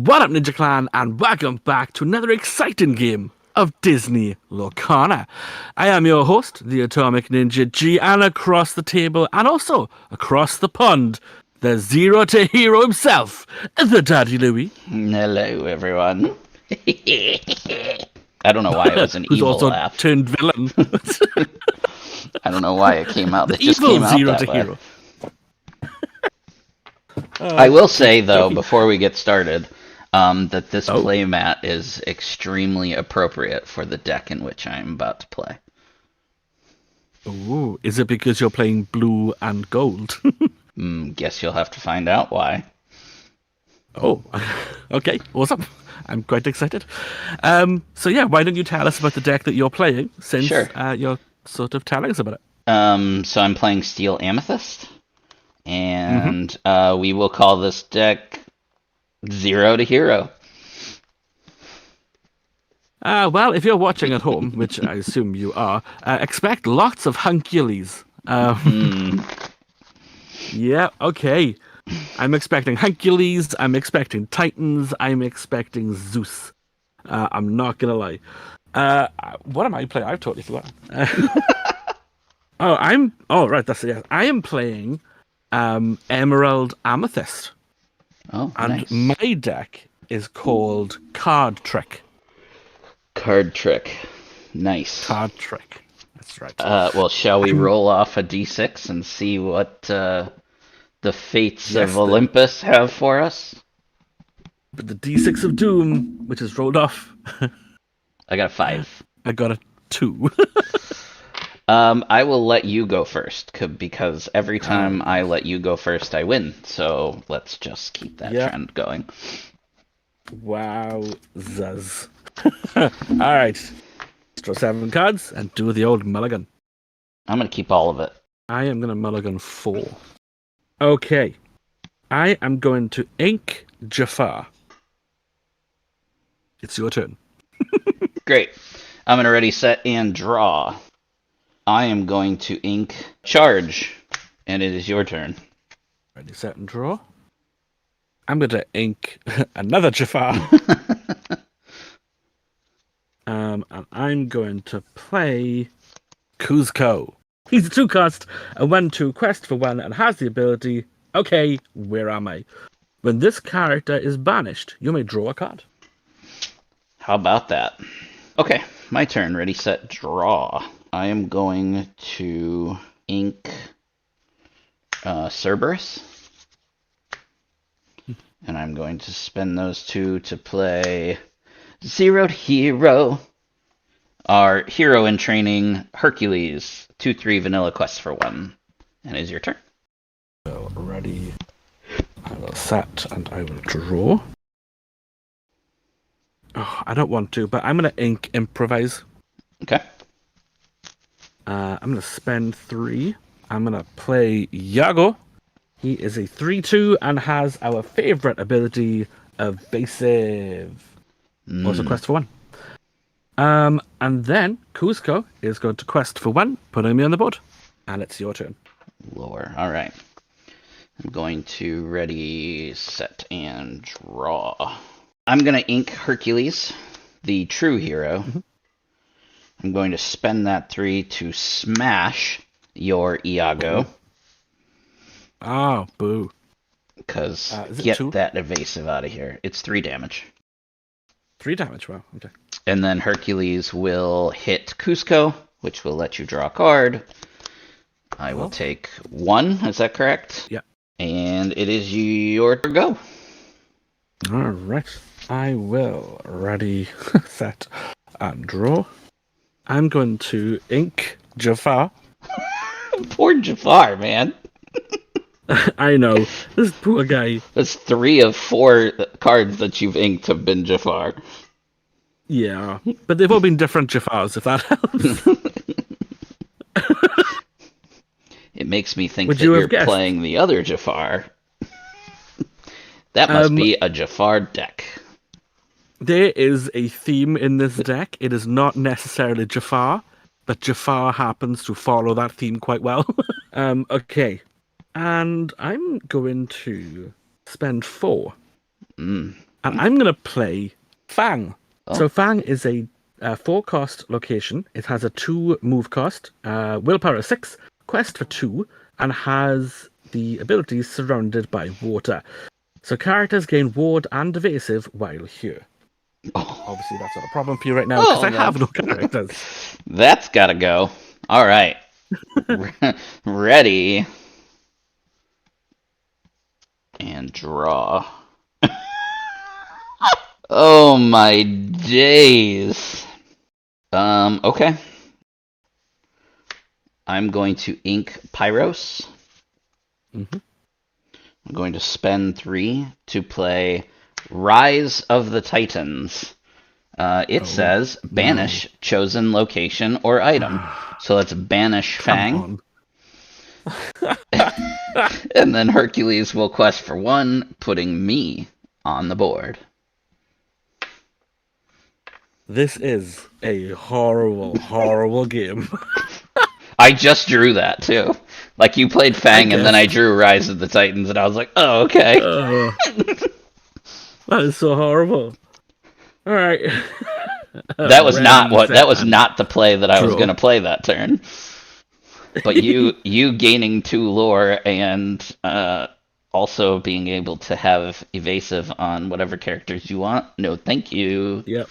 What up, Ninja Clan, and welcome back to another exciting game of Disney Lorcana. I am your host, the Atomic Ninja G, and across the table, and also across the pond, the Zero to Hero himself, the Daddy Louie. Hello, everyone. I don't know why it was an who's evil also laugh. turned villain. I don't know why it came out. It just Evil came out Zero that to way. Hero. I will say, though, Dokey. before we get started, that this Oh. playmat is extremely appropriate for the deck in which I'm about to play. Ooh, is it because you're playing blue and gold? Guess you'll have to find out why. Oh, okay, awesome. I'm quite excited. So yeah, why don't you tell us about the deck that you're playing, since Sure. you're sort of telling us about it. So I'm playing Steel Amethyst, and we will call this deck Zero to Hero. Well, if you're watching at home, which I assume you are, expect lots of hunkules. Yeah, okay. I'm expecting hunkules, I'm expecting Titans, I'm expecting Zeus. I'm not gonna lie. What am I playing? I've totally forgotten. Oh, right, that's it. Yeah. I am playing Emerald Amethyst. Oh, And nice. my deck is called Card Trick. Card trick. Nice. Card Trick. That's right. Well, shall we roll off a d6 and see what the fates Yes, of Olympus have for us? But the D6 of Doom, which is rolled off, I got a 5. I got a 2. I will let you go first, because every time I let you go first, I win. So let's just keep that trend going. Wow, zuz. Alright. Draw 7 cards and do the old mulligan. I'm going to keep all of it. I am going to mulligan 4. Okay. I am going to ink Jafar. It's your turn. Great. I'm going to ready, set, and draw. I am going to ink Charge, and it is your turn. Ready, set, and draw. I'm going to ink another Jafar. And I'm going to play Kuzco. He's a 2-cost, a 1/2 quest for 1, and has the ability, okay, where am I? When this character is banished, you may draw a card. How about that? Okay, my turn. Ready, set, draw. I am going to ink Cerberus. And I'm going to spend those 2 to play Zero to Hero. Our hero in training, Hercules. 2/3 vanilla quest for 1. And it is your turn. So, ready. I will set and I will draw. Oh, I don't want to, but I'm going to ink Improvise. Okay. I'm going to spend 3. I'm going to play Yago. He is a 3/2 and has our favorite ability, Evasive. Also quest for 1. And then Kuzco is going to quest for 1, putting me on the board. And it's your turn. Lore. All right. I'm going to ready, set, and draw. I'm going to ink Hercules, the true hero. I'm going to spend that 3 to smash your Iago. Oh, boo. Because is it get 2? that evasive out of here. It's 3 damage. 3 damage, wow, okay. And then Hercules will hit Cusco, which will let you draw a card. I will take 1, is that correct? Yeah. And it is your go. Alright. I will ready, set, and draw. I'm going to ink Jafar. Poor Jafar, man. I know. This poor guy. That's 3 of 4 cards that you've inked have been Jafar. Yeah, but they've all been different Jafars, if that helps. It makes me think Would that you have you're guessed? playing the other Jafar. That must be a Jafar deck. There is a theme in this deck. It is not necessarily Jafar, but Jafar happens to follow that theme quite well. Okay. And I'm going to spend 4. And I'm going to play Fang. Oh, So Fang is a 4-cost location. It has a 2 move cost, willpower 6, quest for 2, and has the abilities surrounded by water. So characters gain ward and evasive while here. Obviously, that's not a problem for you right now because oh, I have no characters. that's gotta go. All right, ready and draw. Oh my days. Okay. I'm going to ink Pyros. Mm-hmm. I'm going to spend 3 to play Rise of the Titans. It Oh, says no. banish chosen location or item. So let's banish Come Fang. on. And then Hercules will quest for 1, putting me on the board. This is a horrible, horrible game. I just drew that too. Like you played I Fang and then I guessed. drew Rise of the Titans and I was like, oh, okay. Uh, that is so horrible. All right. Ready, That set, was and not the play that I was draw. gonna play that turn. But you gaining 2 lore and also being able to have evasive on whatever characters you want. No, thank you. Yep.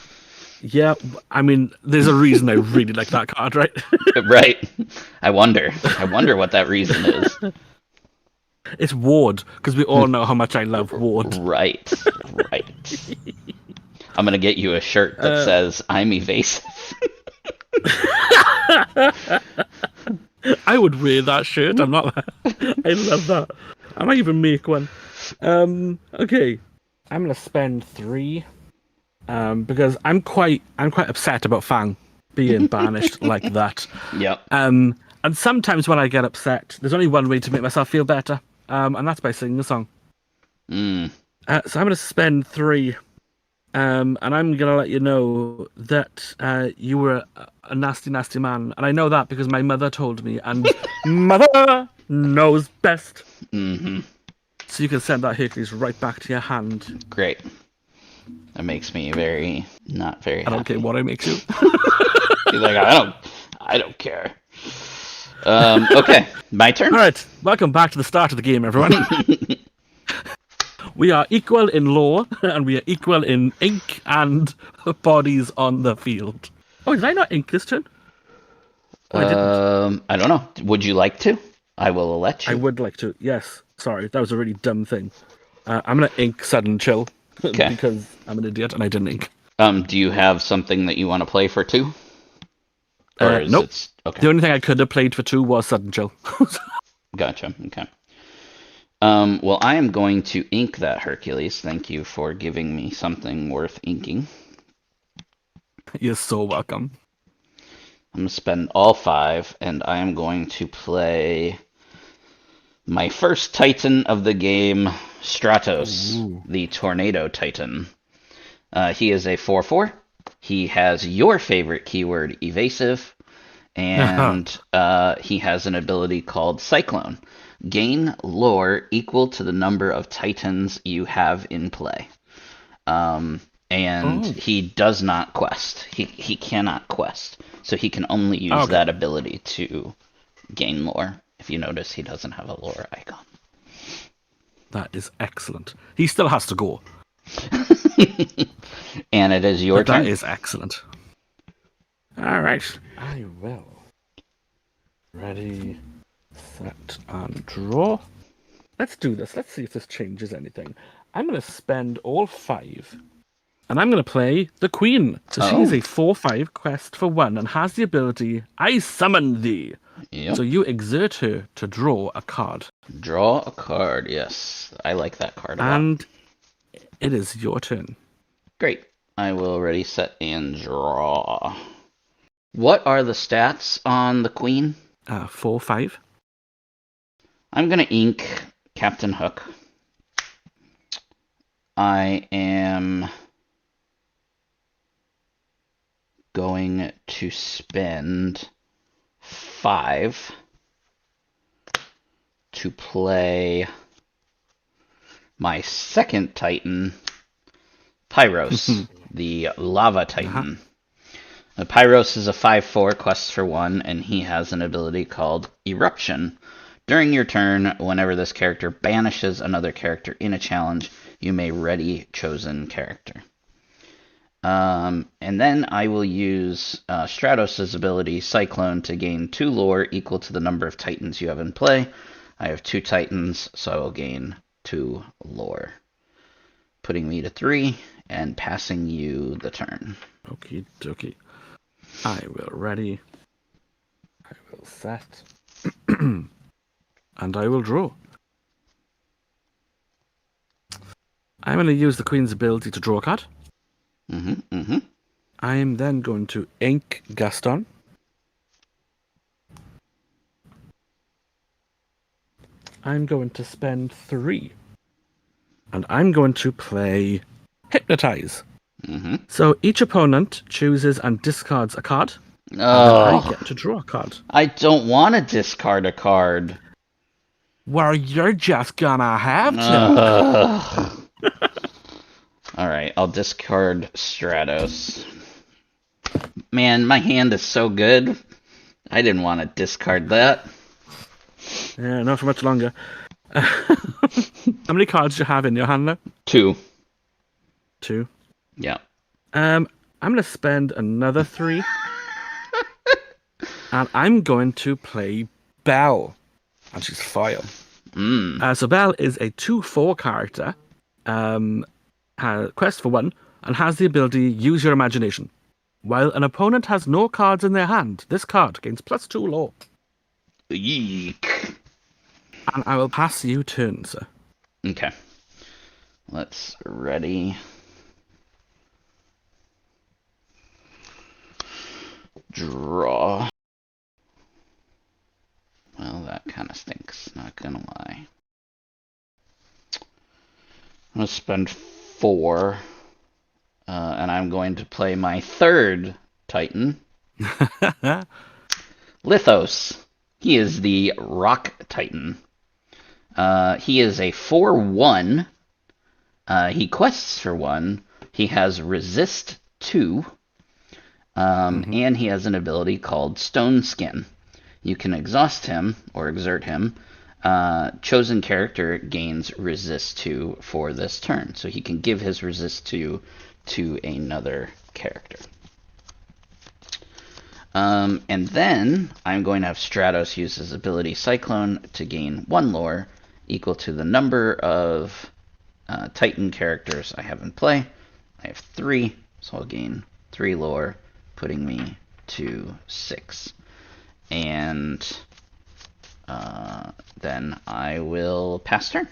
Yeah, I mean, there's a reason I really like that card, right? Right. I wonder. I wonder what that reason is. It's Ward, because we all know how much I love Ward. Right. Right. I'm gonna get you a shirt that says I'm evasive. I would wear that shirt. I'm not. I love that. I might even make one. Okay, I'm gonna spend 3. Because I'm quite upset about Fang being banished like that. Yep. And sometimes when I get upset, there's only one way to make myself feel better, and that's by singing a song. Mm. So I'm going to spend 3, and I'm going to let you know that you were a nasty, nasty man, and I know that because my mother told me, and mother knows best. Mm-hmm. So you can send that Hercules right back to your hand. Great. That makes me not very I don't happy. care what I make you. He's like, I don't care. Okay, my turn. All right, welcome back to the start of the game, everyone. We are equal in law, and we are equal in ink and bodies on the field. Oh, did I not ink this turn? Oh, I didn't. I don't know. Would you like to? I will let I you. would like to. Yes. Sorry, that was a really dumb thing. I'm going to ink Sudden Chill Okay. because I'm an idiot and I didn't ink. Do you have something that you want to play for 2? Or is Nope. it okay? The only thing I could have played for 2 was Sudden Chill. Gotcha. Okay. Well, I am going to ink that Hercules. Thank you for giving me something worth inking. You're so welcome. I'm going to spend all 5, and I am going to play my first Titan of the game, Stratos, Ooh. the Tornado Titan. He is a 4/4. He has your favorite keyword, evasive, and he has an ability called Cyclone. Gain lore equal to the number of Titans you have in play. And he does not quest. He cannot quest. So he can only use that ability to gain lore. If you notice, he doesn't have a lore icon. That is excellent. He still has to go. And it is your turn. That is excellent. All right. I will. Ready, set, and draw. Let's do this. Let's see if this changes anything. I'm going to spend all 5. And I'm going to play the Queen. So she's a 4/5 quest for 1 and has the ability, I summon thee. Yep. So you exert her to draw a card. Draw a card, yes. I like that card a lot. And it is your turn. Great. I will ready, set, and draw. What are the stats on the Queen? 4/5. I'm going to ink Captain Hook. I am going to spend 5 to play my second Titan, Pyros, the Lava Titan. Pyros is a 5/4, quests for 1, and he has an ability called Eruption. During your turn, whenever this character banishes another character in a challenge, you may ready chosen character. And then I will use Stratos' ability, Cyclone, to gain 2 lore equal to the number of Titans you have in play. I have 2 Titans, so I will gain 2 lore, putting me to 3 and passing you the turn. Okie dokie. I will ready. I will set. And I will draw. I'm going to use the Queen's ability to draw a card. I am then going to ink Gaston. I'm going to spend 3. And I'm going to play Hypnotize. So each opponent chooses and discards a card. And then I get to draw a card. I don't want to discard a card. Well, you're just gonna have to. Alright, I'll discard Stratos. Man, my hand is so good. I didn't want to discard that. Yeah, not for much longer. How many cards do you have in your hand now? 2. 2. Yeah. I'm going to spend another 3. And I'm going to play Belle. And she's foil. So Belle is a 2/4 character. Quest for 1. And has the ability Use Your Imagination. While an opponent has no cards in their hand, this card gains +2 lore. Yeek. And I will pass you turn, sir. Okay. Let's ready. Draw. Well, that kind of stinks, not gonna lie. I'm gonna spend 4, and I'm going to play my 3rd Titan, Lithos. He is the Rock Titan. He is a 4/1. He quests for 1. He has Resist 2. And he has an ability called Stone Skin. You can exhaust him or exert him. Chosen character gains Resist 2 for this turn. So he can give his Resist 2 to another character. And then I'm going to have Stratos use his ability Cyclone to gain 1 lore equal to the number of Titan characters I have in play. I have 3, so I'll gain 3 lore, putting me to 6. And then I will pass turn.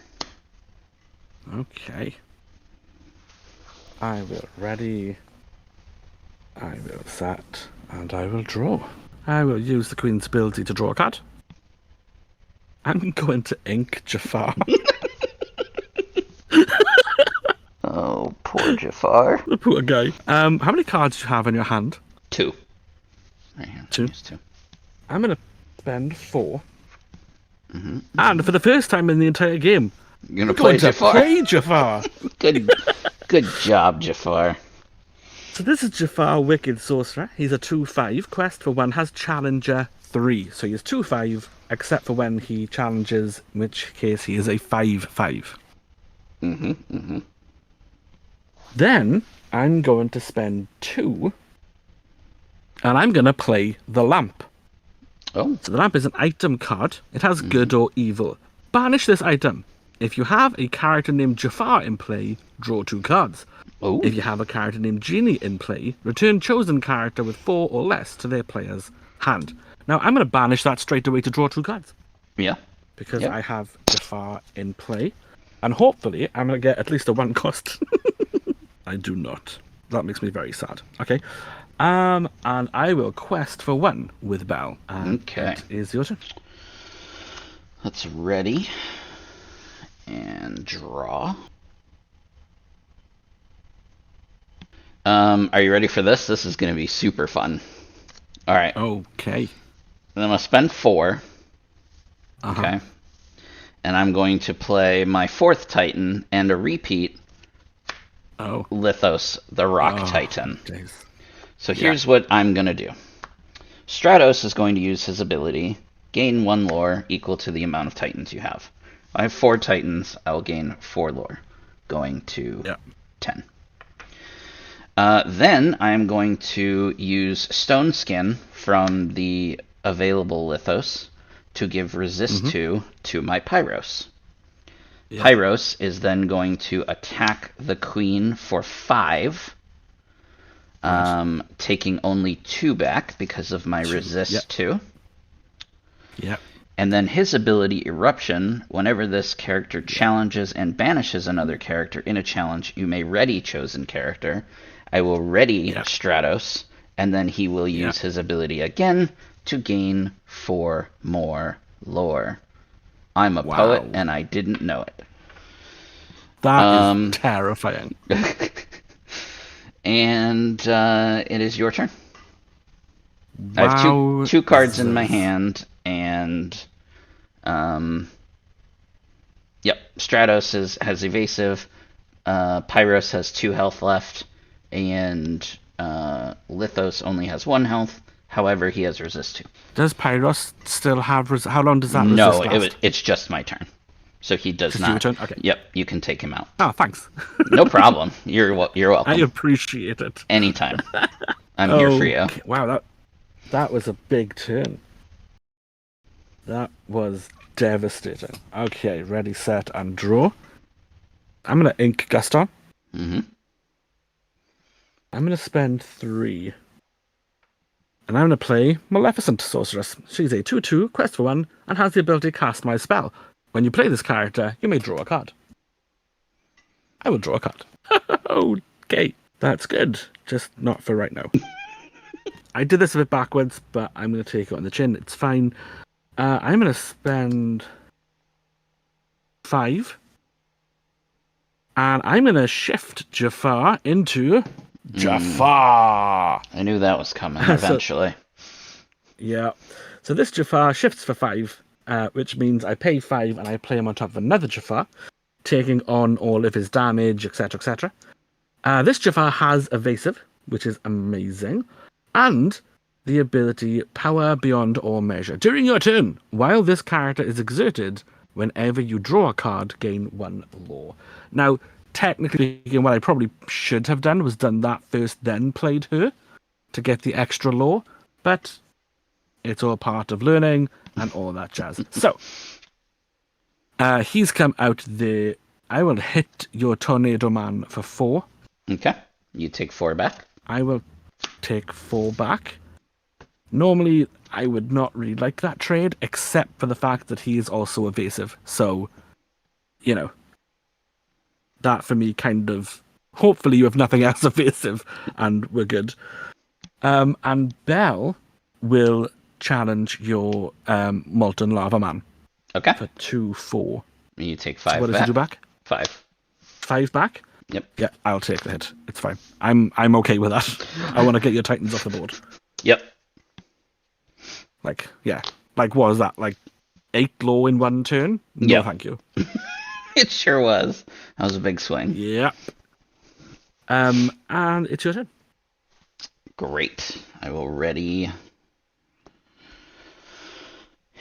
Okay. I will ready. I will set. And I will draw. I will use the Queen's ability to draw a card. I'm going to ink Jafar. Oh, poor Jafar. The poor guy. How many cards do you have in your hand? 2. Right here. 2. Just 2. I'm going to spend 4. And for the first time in the entire game, You're going to play Jafar. Play Jafar. Good job, Jafar. So this is Jafar, Wicked Sorcerer. He's a 2/5. Quest for 1 has Challenger 3. So he's 2/5, except for when he challenges, in which case he is a 5/5. Then I'm going to spend 2, and I'm going to play the Lamp. Oh. So the Lamp is an item card. It has good or evil. Banish this item. If you have a character named Jafar in play, draw 2 cards. Oh. If you have a character named Genie in play, return chosen character with 4 or less to their player's hand. Now, I'm going to banish that straight away to draw 2 cards. Yeah. Because I have Jafar in play. And hopefully, I'm going to get at least a 1 cost. I do not. That makes me very sad. Okay. And I will quest for 1 with Belle. Okay. It is your turn. Let's ready. And draw. Are you ready for this? This is going to be super fun. All right. Okay. Then I'm going to spend 4. Okay. And I'm going to play my 4th Titan and a repeat Oh. Lithos, the Rock Oh, Titan. jeez. So Yeah. here's what I'm going to do. Stratos is going to use his ability, gain 1 lore equal to the amount of Titans you have. I have 4 Titans, I'll gain 4 lore, going to 10. Then I'm going to use Stone Skin from the available Lithos to give resist to my Pyros. Yeah. Pyros is then going to attack the Queen for 5, Right. taking only 2 back because of my resist 2. Yeah. And then his ability Eruption, whenever this character challenges and banishes another character in a challenge, you may ready chosen character. I will ready Stratos, and then he will use his ability again to gain 4 more lore. I'm a poet, and I didn't know it. That is terrifying. And it is your turn. I have two cards in my hand, and Stratos has evasive, Pyros has 2 health left, and Lithos only has 1 health. However, he has resist 2. Does Pyros still have how long does that No, resist last? it's just my turn. So he does Just not. your turn? Okay. Yep, you can take him out. Oh, thanks. No problem. You're welcome. I appreciate it. Anytime. I'm here for you. Wow, that was a big turn. That was devastating. Okay, ready, set, and draw. I'm going to ink Gaston. Mm-hmm. I'm going to spend 3. And I'm going to play Maleficent Sorceress. She's a 2/2, quest for 1, and has the ability to cast my spell. When you play this character, you may draw a card. I will draw a card. Okay, that's good. Just not for right now. I did this a bit backwards, but I'm going to take it on the chin. It's fine. I'm going to spend 5. And I'm going to shift Jafar into Jafar. I knew that was coming eventually. So this Jafar shifts for 5, which means I pay 5 and I play him on top of another Jafar, taking on all of his damage, etc., etc. This Jafar has evasive, which is amazing, and the ability Power Beyond All Measure. During your turn, while this character is exerted, whenever you draw a card, gain 1 lore. Now, technically speaking, what I probably should have done was done that first, then played her to get the extra lore, but it's all part of learning and all that jazz. So, he's come out there. I will hit your Tornado Man for 4. Okay. You take 4 back. I will take 4 back. Normally, I would not really like that trade, except for the fact that he is also evasive. So, that for me kind of... Hopefully you have nothing else evasive, and we're good. And Belle will challenge your Molten Lava Man. Okay. For 2/4. You take 5 so what back. does he do back? 5. 5 back? Yep. Yeah, I'll take the hit. It's fine. I'm okay with that. I want to get your Titans off the board. Yep. What was that? 8 lore in 1 turn? No, thank you. It sure was. That was a big swing. Yep. And it's your turn. Great. I will ready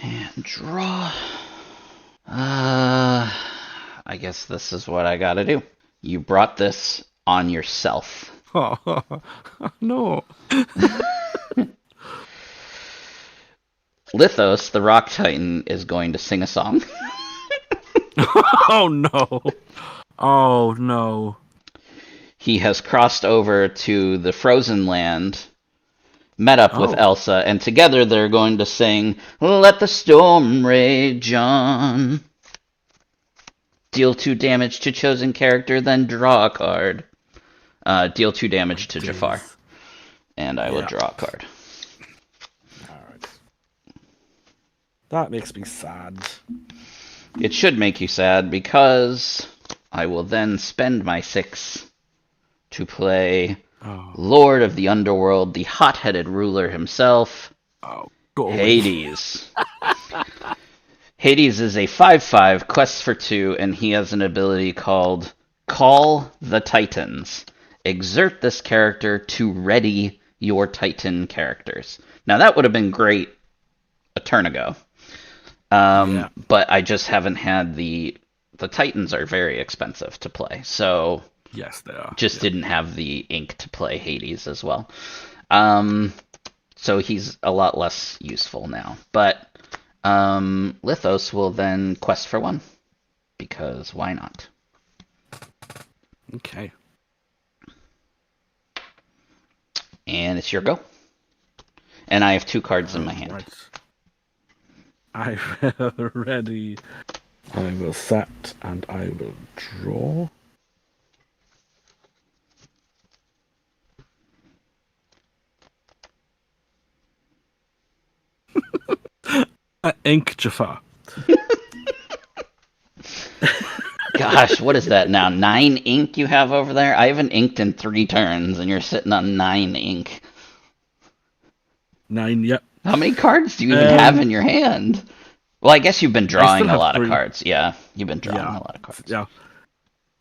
and draw. I guess this is what I gotta do. You brought this on yourself. Oh, no. Lithos, the Rock Titan, is going to sing a song. Oh, no. Oh, no. He has crossed over to the Frozen Land, met up with Elsa, and together they're going to sing, "Let the Storm Rage On." Deal 2 damage to chosen character, then draw a card. Deal 2 damage to Jafar. And I will draw a card. Alright. That makes me sad. It should make you sad, because I will then spend my 6 to play Lord of the Underworld, the hot-headed ruler himself, Hades. Hades is a 5/5, quest for 2, and he has an ability called Call the Titans. Exert this character to ready your Titan characters. Now, that would have been great a turn ago. Yeah. But I just haven't had the Titans are very expensive to play, so Yes, they are. just Yeah. didn't have the ink to play Hades as well. So he's a lot less useful now. But Lithos will then quest for one, because why not? Okay. And it's your go. And I have 2 cards in my hand. Right. I'm ready. I will set and I will draw. Ink Jafar. Gosh, what is that now? 9 ink you have over there? I haven't inked in 3 turns, and you're sitting on 9 ink. 9, yep. How many cards do you even have in your hand? Well, I guess you've been drawing a lot of 3. cards. Yeah, you've been drawing a lot of cards. Yeah.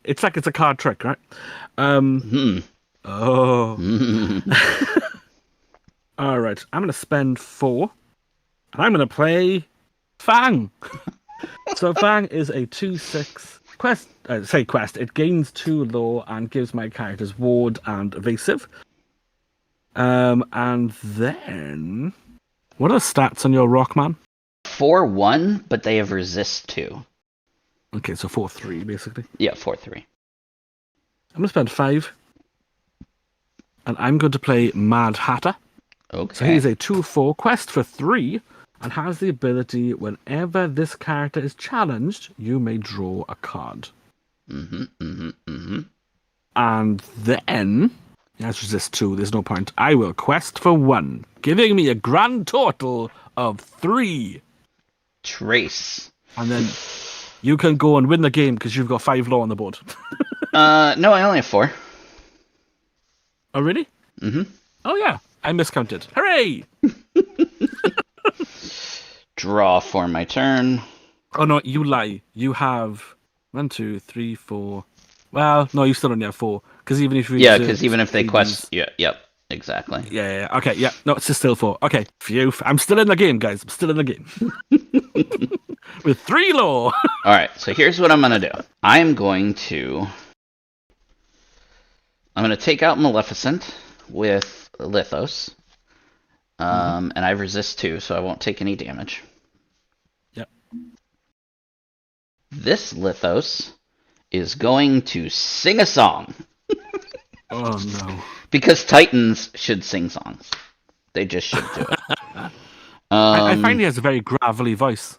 It's like it's a card trick, right? Hmm. Oh. Hmm. All right. I'm going to spend 4. And I'm going to play Fang. So Fang is a 2/6 quest. Quest. It gains 2 law and gives my characters ward and evasive. And then, what are the stats on your Rockman? 4/1, but they have resist 2. Okay, so 4/3 basically. Yeah, 4/3. I'm gonna spend 5, and I'm going to play Mad Hatter. Okay. So he's a 2/4 quest for 3, and has the ability whenever this character is challenged, you may draw a card. And then, as resist 2, there's no point. I will quest for 1, giving me a grand total of 3. Trace. And then you can go and win the game because you've got 5 law on the board. No, I only have 4. Oh, really? Mm-hmm. Oh, yeah. I miscounted. Hooray! Draw for my turn. Oh, no, you lie. You have 1, 2, 3, 4. Well, no, you still only have 4. Because even if you Yeah, because even if they quest... Yeah, yep, exactly. Yeah. Okay, yeah. No, it's still 4. Okay, phew. I'm still in the game, guys. I'm still in the game. With 3 law. All right, so here's what I'm going to do. I'm going to take out Maleficent with Lithos. And I resist 2, so I won't take any damage. Yep. This Lithos is going to sing a song. Oh, no. Because Titans should sing songs. They just should do it. I find he has a very gravelly voice.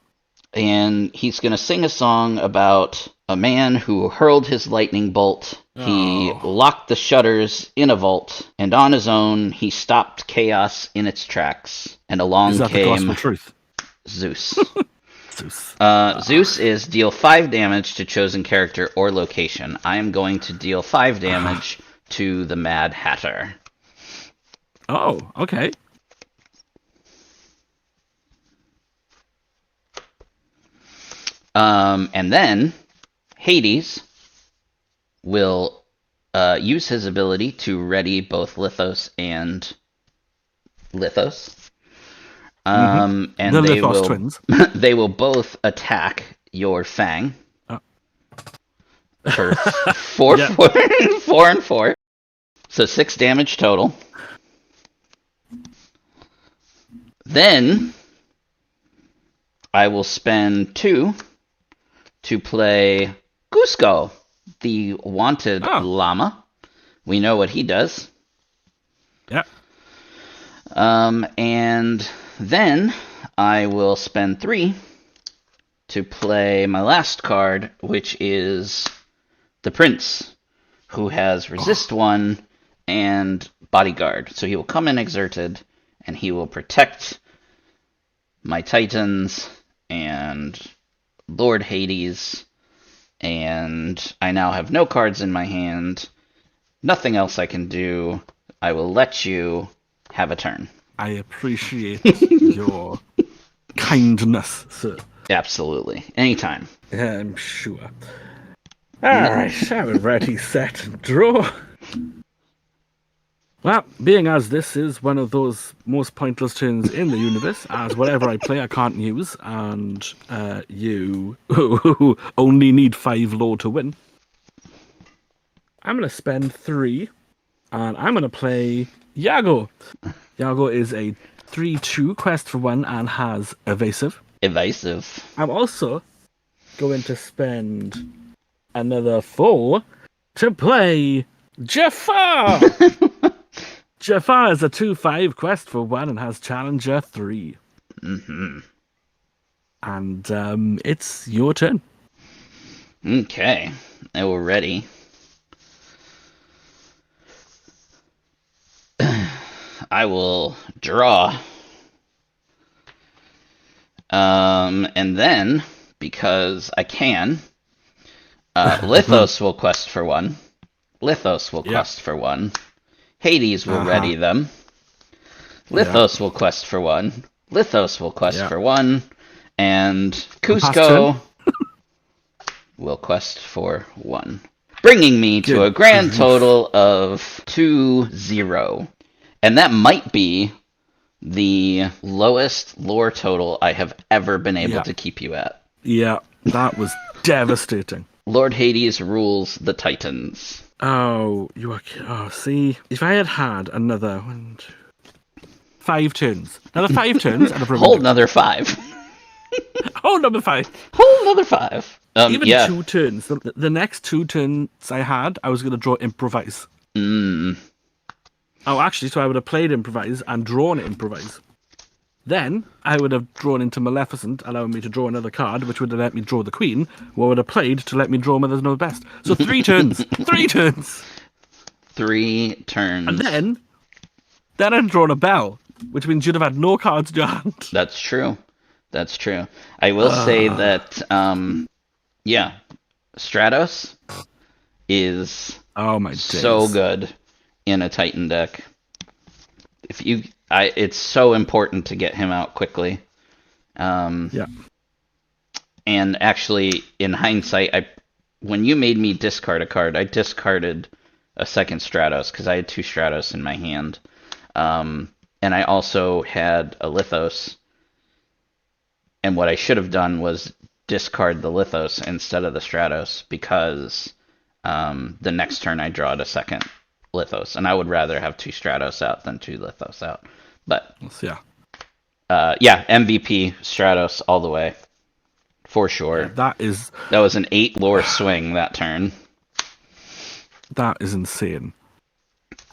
And he's going to sing a song about a man who hurled his lightning bolt. He locked the shutters in a vault, and on his own, he stopped chaos in its tracks. And along Is that the came gospel truth? Zeus. Zeus. Zeus is deal 5 damage to chosen character or location. I am going to deal 5 damage to the Mad Hatter. Oh, okay. And then Hades will use his ability to ready both Lithos and Lithos. And the they Lithos will twins. they will both attack your Fang for 4 and 4. So 6 damage total. Then I will spend 2 to play Cusco, the wanted llama. We know what he does. Yeah. And then I will spend 3 to play my last card, which is the Prince, who has resist 1 and bodyguard. So he will come in exerted, and he will protect my Titans and Lord Hades, and I now have no cards in my hand. Nothing else I can do. I will let you have a turn. I appreciate your kindness, sir. Absolutely. Anytime. Yeah, I'm sure. Alright, I'm ready, set, draw. Well, being as this is one of those most pointless turns in the universe, as whatever I play I can't use, and you only need 5 low to win, I'm going to spend 3, and I'm going to play Yago. Yago is a 3/2 quest for 1 and has evasive. Evasive. I'm also going to spend another 4 to play Jafar. Jafar is a 2/5 quest for 1 and has Challenger 3. Mm-hmm. And it's your turn. Okay, now we're ready. I will draw. And then, because I can, Lithos will quest for 1. Lithos will quest for 1. Hades will ready them. Lithos will quest for 1. Lithos will quest for 1. And Cusco will quest for 1. Bringing me to a grand total of 2-0. And that might be the lowest lore total I have ever been able to keep you at. Yeah, that was devastating. Lord Hades rules the Titans. Oh, you are. Oh, see, if I had another 5 turns, another 5 turns, and a whole another 5. Whole number 5. Whole another 5. Even 2 turns. The next 2 turns I had, I was going to draw improvise. Oh, actually, so I would have played improvise and drawn improvise. Then I would have drawn into Maleficent, allowing me to draw another card, which would have let me draw the Queen, who I would have played to let me draw Mother's Know Best. So 3 turns. 3 turns. 3 turns. And then I'd drawn a bell, which means you'd have had no cards in your hand. That's true. That's true. I will say that, Stratos is so good in a Titan deck. It's so important to get him out quickly. And actually, in hindsight, when you made me discard a card, I discarded a second Stratos because I had 2 Stratos in my hand. And I also had a Lithos. And what I should have done was discard the Lithos instead of the Stratos because the next turn I draw a second Lithos, and I would rather have 2 Stratos out than 2 Lithos out. But MVP Stratos all the way for sure. That was an 8 lore swing that turn. That is insane.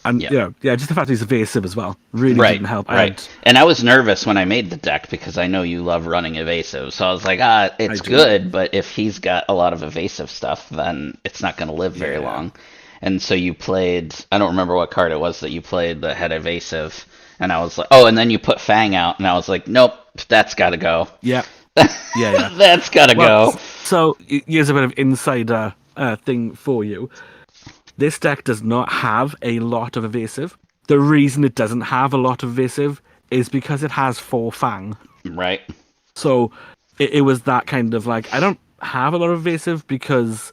And just the fact he's evasive as well really didn't help. Right. And I was nervous when I made the deck because I know you love running evasive. So I was like, it's good, but if he's got a lot of evasive stuff, then it's not going to live very long. And so you played, I don't remember what card it was that you played that had evasive. And I was like, and then you put Fang out. And I was like, nope, that's got to go. Yeah. That's got to go. So here's a bit of insider thing for you. This deck does not have a lot of evasive. The reason it doesn't have a lot of evasive is because it has 4 Fang. Right. So it was that kind of like, I don't have a lot of evasive because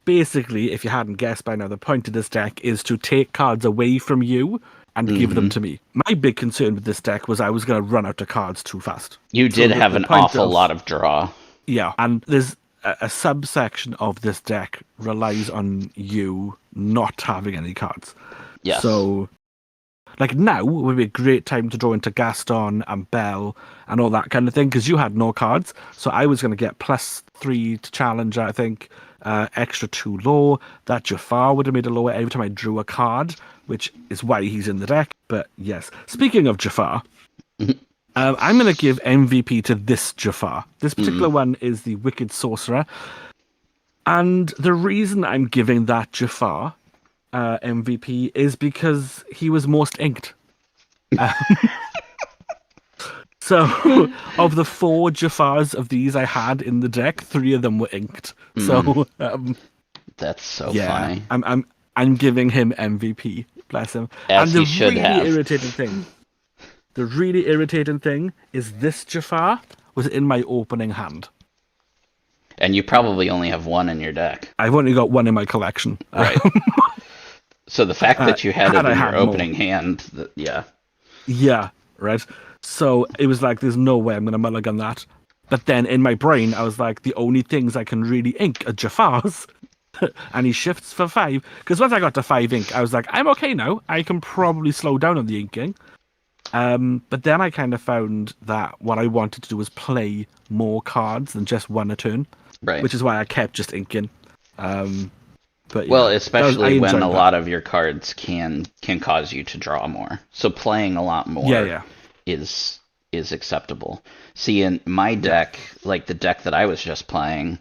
basically, if you hadn't guessed by now, the point of this deck is to take cards away from you and give them to me. My big concern with this deck was I was going to run out of cards too fast. You did have an awful lot of draw. Yeah, and there's a subsection of this deck relies on you not having any cards. Yes. So, like now would be a great time to draw into Gaston and Belle and all that kind of thing because you had no cards. So I was going to get +3 to Challenger, I think, extra 2 low. That Jafar would have made a lower every time I drew a card, which is why he's in the deck. But yes, speaking of Jafar, I'm going to give MVP to this Jafar. This particular one is the Wicked Sorcerer. And the reason I'm giving that Jafar MVP is because he was most inked. So, of the 4 Jafars of these I had in the deck, 3 of them were inked. So, that's so funny. I'm giving him MVP. Bless him. As and he should have. The really irritating thing is this Jafar was in my opening hand. And you probably only have one in your deck. I've only got one in my collection. Right. So the fact that you had it I in had your opening hand, yeah. Yeah, right. So it was like, there's no way I'm going to mulligan that. But then in my brain, I was like, the only things I can really ink are Jafar's. And he shifts for 5. Because once I got to 5 ink, I was like, I'm okay now. I can probably slow down on the inking. But then I kind of found that what I wanted to do was play more cards than just one a turn. Right. Which is why I kept just inking. But well, yeah, I especially when a enjoyed that. lot of your cards can cause you to draw more. So playing a lot more Yeah. is acceptable. See, in my deck, like the deck that I was just playing,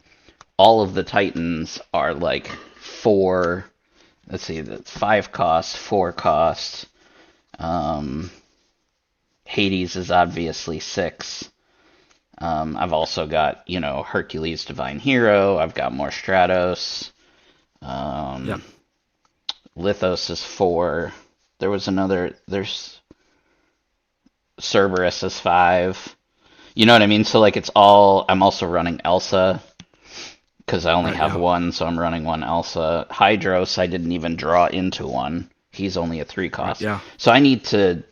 all of the Titans are like 4. Let's see, that's 5 cost, 4 cost. Hades is obviously 6. I've also got, Hercules Divine Hero. I've got more Stratos. Lithos is 4. There's Cerberus is 5. You know what I mean? So like I'm also running Elsa because I only have one, so I'm running one Elsa. Hydros, I didn't even draw into one. He's only a 3 cost. Yeah. So I need to,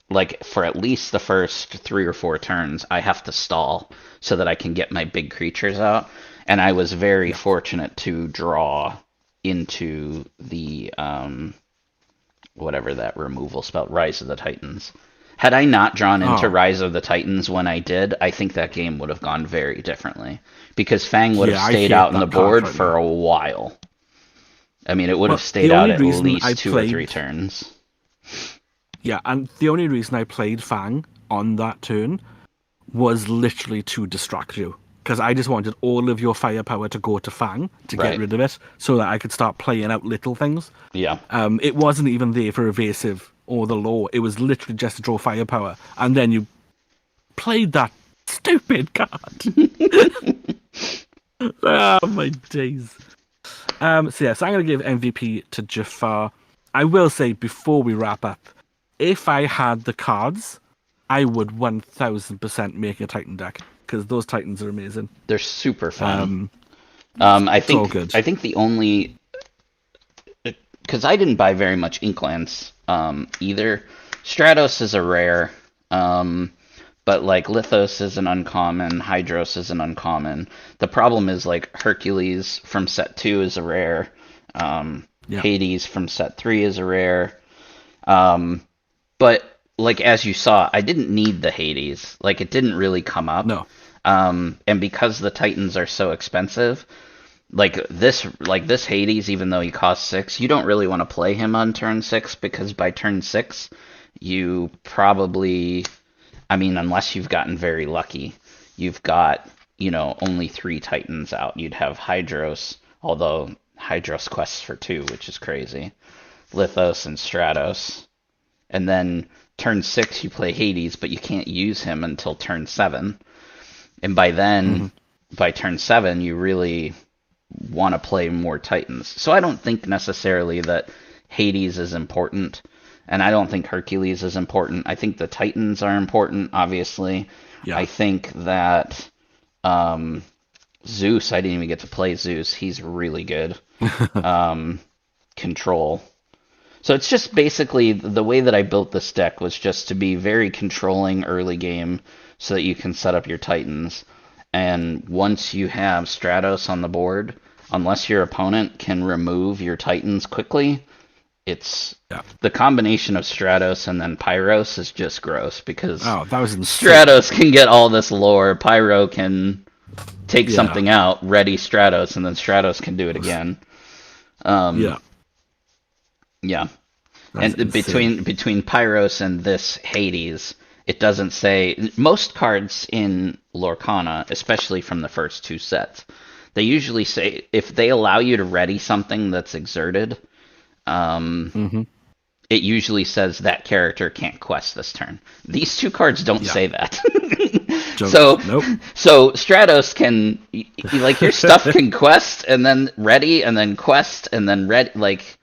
like, for at least the first 3 or 4 turns, I have to stall so that I can get my big creatures out. And I was very fortunate to draw into the whatever that removal spell, Rise of the Titans. Had I not drawn into Rise of the Titans when I did, I think that game would have gone very differently. Because Fang would have stayed out on the board for a while. I mean, it would have stayed out at least 2 or 3 turns. Yeah, and the only reason I played Fang on that turn was literally to distract you. Because I just wanted all of your firepower to go to Fang to get rid of it, so that I could start playing out little things. Yeah. It wasn't even there for evasive or the law. It was literally just to draw firepower. And then you played that stupid card. Oh, my days. So I'm going to give MVP to Jafar. I will say, before we wrap up, if I had the cards, I would 1000% make a Titan deck. Because those Titans are amazing. They're super fun. I think good. I think the only, because I didn't buy very much Inklands either. Stratos is a rare, but like Lithos is an uncommon, Hydros is an uncommon. The problem is like Hercules from set 2 is a rare, Hades from set 3 is a rare, but like as you saw, I didn't need the Hades. Like it didn't really come up. No. And because the Titans are so expensive, like this Hades, even though he costs 6, you don't really want to play him on turn 6 because by turn 6, you probably, I mean, unless you've gotten very lucky, you've got, only 3 Titans out. You'd have Hydros, although Hydros quests for 2, which is crazy. Lithos and Stratos. And then turn 6, you play Hades, but you can't use him until turn 7. And by then, by turn 7, you really want to play more Titans. So I don't think necessarily that Hades is important, and I don't think Hercules is important. I think the Titans are important, obviously. Yeah. I think that Zeus, I didn't even get to play Zeus. He's really good. Control. So it's just basically the way that I built this deck was just to be very controlling early game so that you can set up your Titans. And once you have Stratos on the board, unless your opponent can remove your Titans quickly, it's the combination of Stratos and then Pyros is just gross because that was insane. Stratos can get all this lore, Pyro can take something out, ready Stratos, and then Stratos can do it again. Yeah. That's and between Pyros and this Hades, it doesn't say, most cards in Lorcana, especially from the first 2 sets, they usually say if they allow you to ready something that's exerted, it usually says that character can't quest this turn. These 2 cards don't say that. So Stratos can, like, your stuff can quest and then ready and then quest and then ready, like...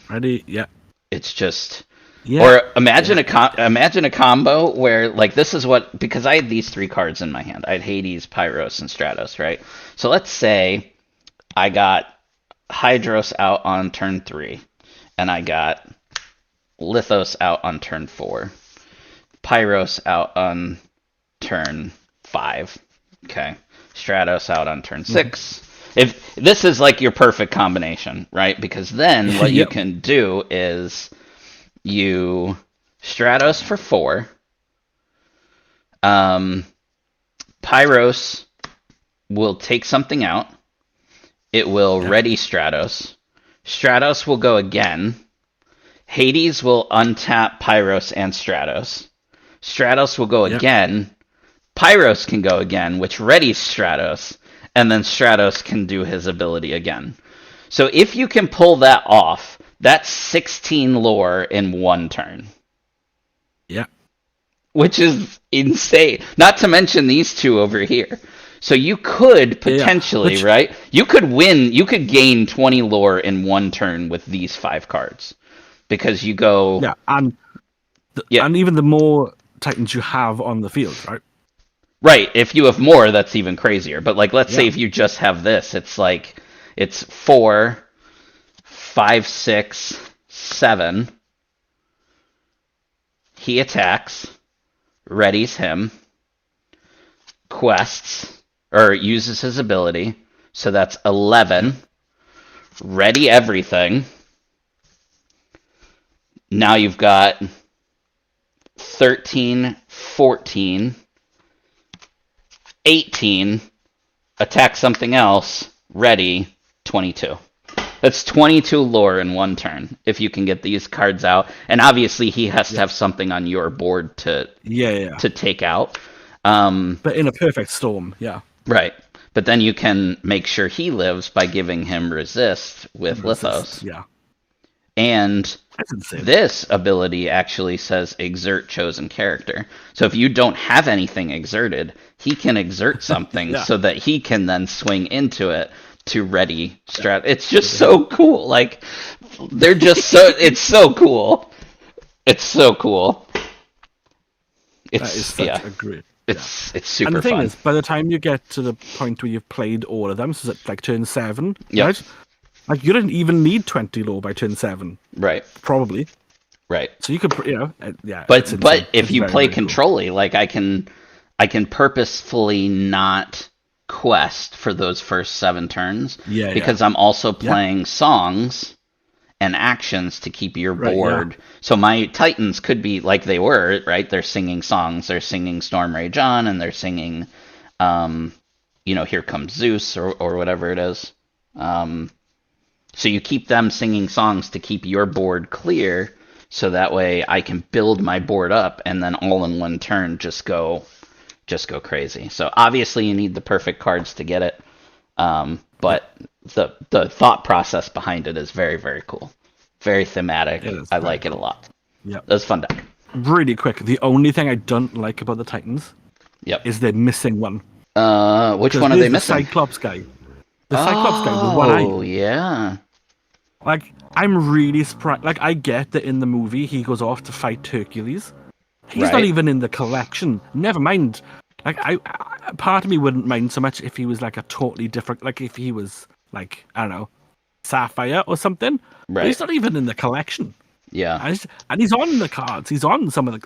Ready, yeah. It's just... Yeah. Or imagine imagine a combo where like this is what, because I had these three cards in my hand. I had Hades, Pyros, and Stratos, right? So let's say I got Hydros out on turn 3, and I got Lithos out on turn 4, Pyros out on turn 5. Okay, Stratos out on turn 6. If this is like your perfect combination, right? Because then what you Yep. can do is you Stratos for 4. Pyros will take something out. It will ready Stratos. Stratos will go again. Hades will untap Pyros and Stratos. Stratos will go again. Pyros can go again, which readies Stratos. And then Stratos can do his ability again. So if you can pull that off, that's 16 lore in one turn. Yeah. Which is insane. Not to mention these two over here. So you could potentially, right? You could win, you could gain 20 lore in one turn with these 5 cards. Because you go... Yeah, and even the more Titans you have on the field, right? Right, if you have more, that's even crazier. But like, let's say if you just have this, it's like, it's 4, 5, 6, 7. He attacks, readies him, quests, or uses his ability. So that's 11. Ready everything. Now you've got 13, 14, 18, attack something else, ready, 22. That's 22 lore in one turn, if you can get these cards out. And obviously he has to have something on your board to take out. But in a perfect storm, Right. But then you can make sure he lives by giving him resist with Lithos. Yeah. And this ability actually says exert chosen character. So if you don't have anything exerted, he can exert something so that he can then swing into it to ready strat. It's just so cool. Like, they're just so, it's so cool. It's so cool. It's, that is such a great. It's super fun. And the thing is, by the time you get to the point where you've played all of them, so it's like turn 7, right? Like, you didn't even need 20 lore by turn 7. Right. Probably. Right. So you could, But if you play controlly, cool. Like, I can purposefully not quest for those first 7 turns. Because I'm also playing songs and actions to keep your board. So my Titans could be like they were, right? They're singing songs. They're singing Storm Rage On, and they're singing, Here Comes Zeus, or whatever it is. So you keep them singing songs to keep your board clear, so that way I can build my board up and then all in one turn just go crazy. So obviously you need the perfect cards to get it, but the thought process behind it is very, very cool, very thematic. I like it a lot. Yeah, that's fun deck. Really quick, the only thing I don't like about the Titans, is they're missing one. Which one are they missing? The Cyclops guy. The Cyclops guy with one eye. Oh yeah. Like, I'm really surprised. Like, I get that in the movie he goes off to fight Hercules. He's not even in the collection. Never mind. Like, part of me wouldn't mind so much if he was like a totally different. Like, if he was like, I don't know, Sapphire or something. Right. But he's not even in the collection. Yeah. And he's on the cards. He's on some of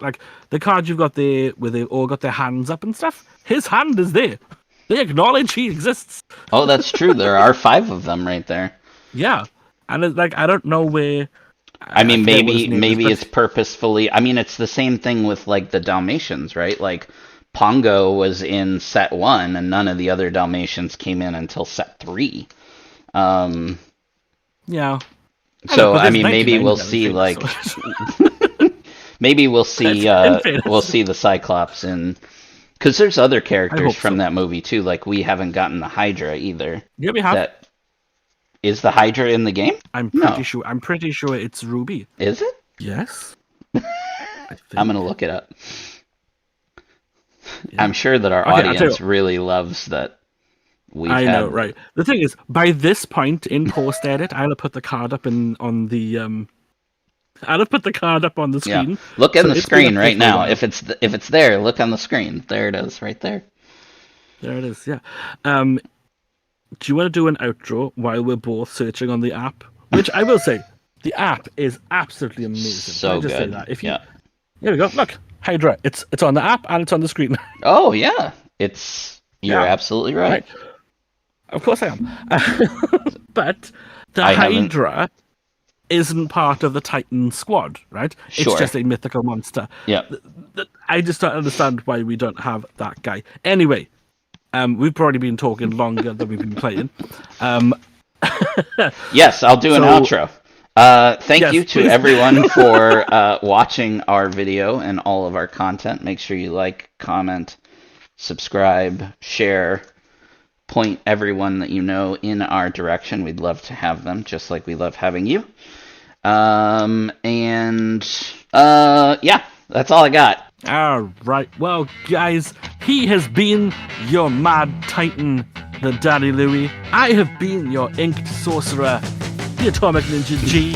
the cards you've got there where they've all got their hands up and stuff. His hand is there. They acknowledge he exists. Oh, that's true. There are 5 of them right there. Yeah. And it's like, I don't know where. I mean, maybe it's purposefully. I mean, it's the same thing with like the Dalmatians, right? Like, Pongo was in set 1, and none of the other Dalmatians came in until set 3. Yeah. So I mean, maybe we'll see like, maybe we'll see the Cyclops in, because there's other characters from that movie too. Like, we haven't gotten the Hydra either. Yeah, we have. Is the Hydra in the game? I'm pretty sure it's Ruby. Is it? Yes. I'm gonna look it up. Yeah. I'm sure that our audience really loves that. I know, right? The thing is, by this point in post edit, I'll put the card up on the I'll put the card up on the Yeah. screen. Look on So the it's been screen up there right for a now. while. If it's there, look on the screen. There it is, right there. There it is, yeah. Do you want to do an outro while we're both searching on the app? Which I will say, the app is absolutely amazing. Can I So just say good. that? If you, Yeah. here we go. Look, Hydra. It's on the app and it's on the screen. Oh yeah. You're Yeah. absolutely right. Of course I am. But the I haven't. Hydra isn't part of the Titan squad, right? It's Sure. just a mythical monster. Yeah. I just don't understand why we don't have that guy. Anyway, we've probably been talking longer than we've been playing. Yes, I'll do an So- outro. Thank Yes, you to please. everyone for watching our video and all of our content. Make sure you like, comment, subscribe, share, point everyone that you know in our direction. We'd love to have them, just like we love having you. Yeah, that's all I got. All right. Well, guys, he has been your Mad Titan, the Daddy Louie. I have been your Inked Sorcerer, the Atomic Ninja G.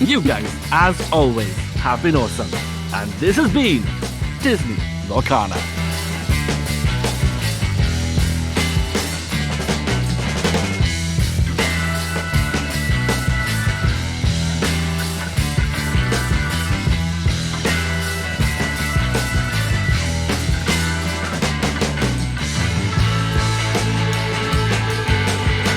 You guys, as always, have been awesome. And this has been Disney Lorcana.